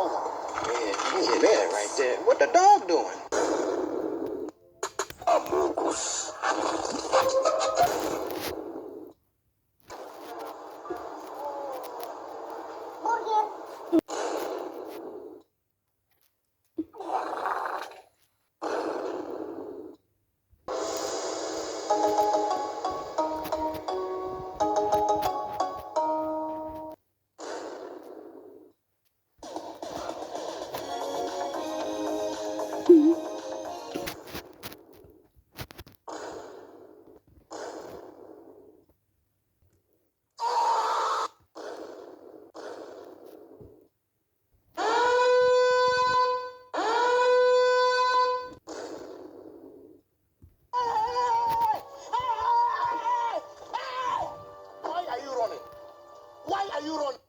Man, you can hear that right there. What the dog doing? Why are you running? Why are you running?